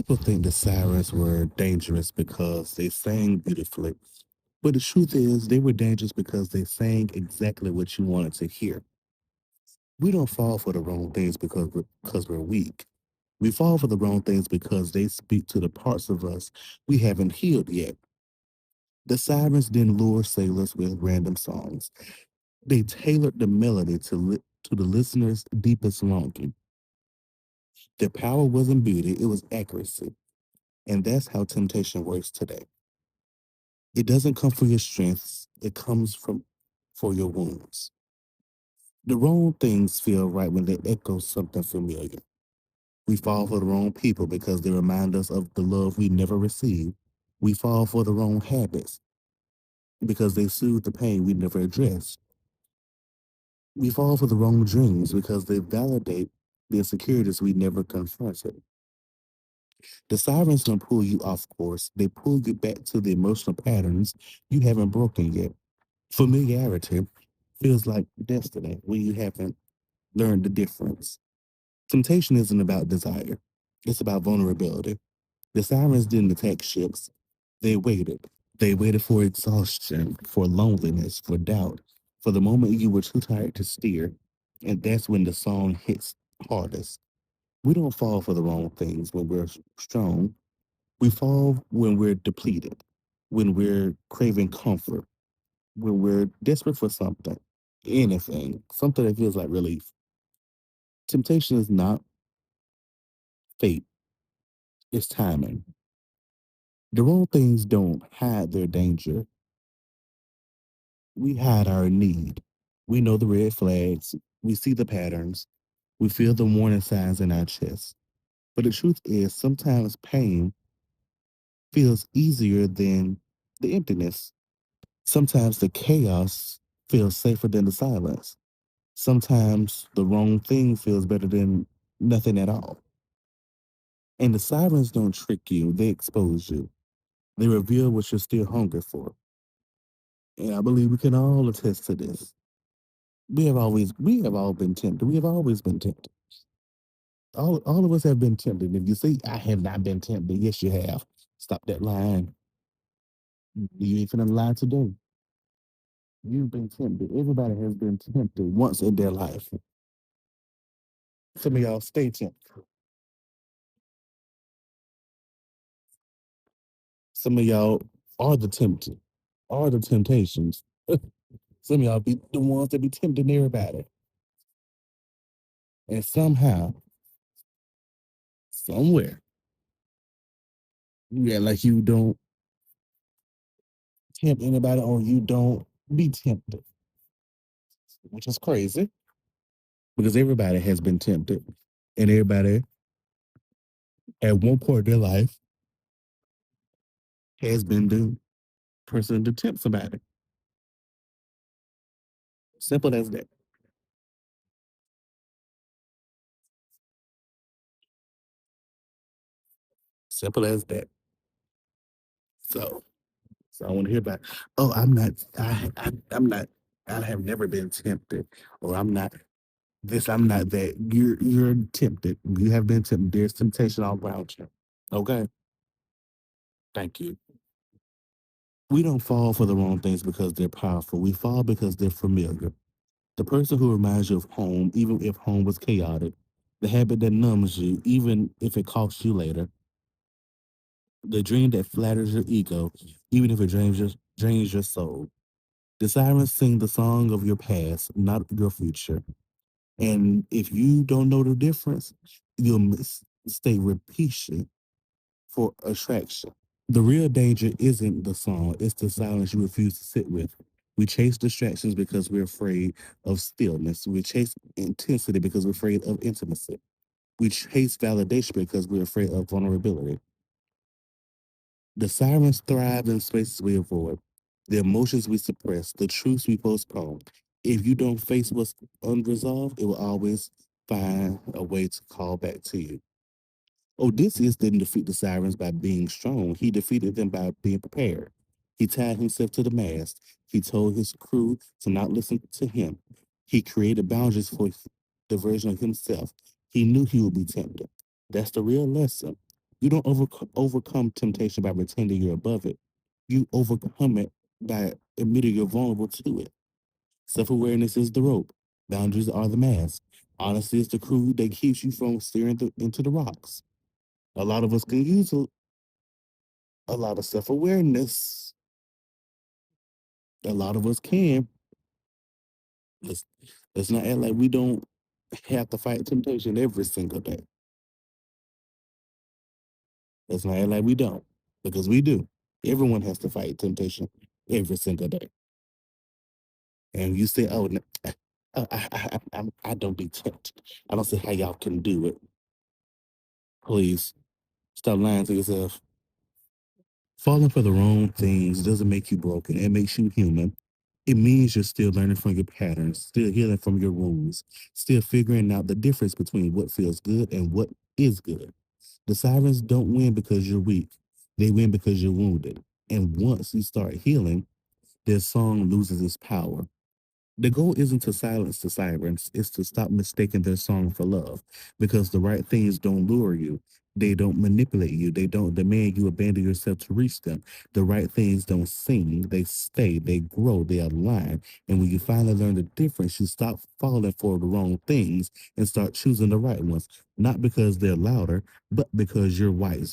People think the sirens were dangerous because they sang beautifully, but the truth is they were dangerous because they sang exactly what you wanted to hear. We don't fall for the wrong things because we're weak. We fall for the wrong things because they speak to the parts of us we haven't healed yet. The sirens didn't lure sailors with random songs. They tailored the melody to the listener's deepest longing. Their power wasn't beauty, it was accuracy. And that's how temptation works today. It doesn't come for your strengths, it comes from for your wounds. The wrong things feel right when they echo something familiar. We fall for the wrong people because they remind us of the love we never received. We fall for the wrong habits because they soothe the pain we never addressed. We fall for the wrong dreams because they validate the insecurities we never confronted. The sirens don't pull you off course, they pull you back to the emotional patterns you haven't broken yet. Familiarity feels like destiny when you haven't learned the difference. Temptation isn't about desire, it's about vulnerability. The sirens didn't attack ships, they waited. They waited for exhaustion, for loneliness, for doubt, for the moment you were too tired to steer. And that's when the song hits hardest. We don't fall for the wrong things when we're strong. We fall when we're depleted, when we're craving comfort, when we're desperate for something, anything, something that feels like relief. Temptation is not fate, it's timing. The wrong things don't hide their danger. We hide our need. We know the red flags, we see the patterns, we feel the warning signs in our chest. But the truth is, sometimes pain feels easier than the emptiness. Sometimes the chaos feels safer than the silence. Sometimes the wrong thing feels better than nothing at all. And the sirens don't trick you, they expose you. They reveal what you're still hungry for. And I believe we can all attest to this. We have all been tempted. We have always been tempted. All of us have been tempted. If you say I have not been tempted, yes you have. Stop that lying. You ain't finna lie today. You've been tempted. Everybody has been tempted once in their life. Some of y'all stay tempted. Some of y'all are the tempted, are the temptations. Some of y'all be the ones that be tempting everybody. And somehow, somewhere, yeah, like you don't tempt anybody or you don't be tempted, which is crazy because everybody has been tempted and everybody at one point in their life has been the person to tempt somebody. Simple as that. Simple as that. So, so I want to hear about, oh, I'm not, I have never been tempted or I'm not this, I'm not that. You're tempted. You have been tempted. There's temptation all around you. Okay. Thank you. We don't fall for the wrong things because they're powerful. We fall because they're familiar. The person who reminds you of home, even if home was chaotic, the habit that numbs you, even if it costs you later, the dream that flatters your ego, even if it drains your soul. The sirens sing the song of your past, not your future. And if you don't know the difference, you'll mistake repetition for attraction. The real danger isn't the song, it's the silence you refuse to sit with. We chase distractions because we're afraid of stillness. We chase intensity because we're afraid of intimacy. We chase validation because we're afraid of vulnerability. The sirens thrive in spaces we avoid, the emotions we suppress, the truths we postpone. If you don't face what's unresolved, it will always find a way to call back to you. Odysseus didn't defeat the sirens by being strong. He defeated them by being prepared. He tied himself to the mast. He told his crew to not listen to him. He created boundaries for the version of himself he knew he would be tempted. That's the real lesson. You don't overcome temptation by pretending you're above it. You overcome it by admitting you're vulnerable to it. Self awareness is the rope. Boundaries are the mask. Honesty is the crew that keeps you from steering into the rocks. A lot of us can use a lot of self awareness. A lot of us can. Let's, let's not act like we don't have to fight temptation every single day. Let's not act like we don't, because we do. Everyone has to fight temptation every single day. And you say, "Oh, I don't be tempted. I don't see how y'all can do it." Please stop lying to yourself. Falling for the wrong things doesn't make you broken. It makes you human. It means you're still learning from your patterns, still healing from your wounds, still figuring out the difference between what feels good and what is good. The sirens don't win because you're weak. They win because you're wounded. And once you start healing, their song loses its power. The goal isn't to silence the sirens, it's to stop mistaking their song for love. Because the right things don't lure you. They don't manipulate you. They don't demand you abandon yourself to reach them. The right things don't sing. They stay, they grow, they align. And when you finally learn the difference, you stop falling for the wrong things and start choosing the right ones. Not because they're louder, but because you're wise.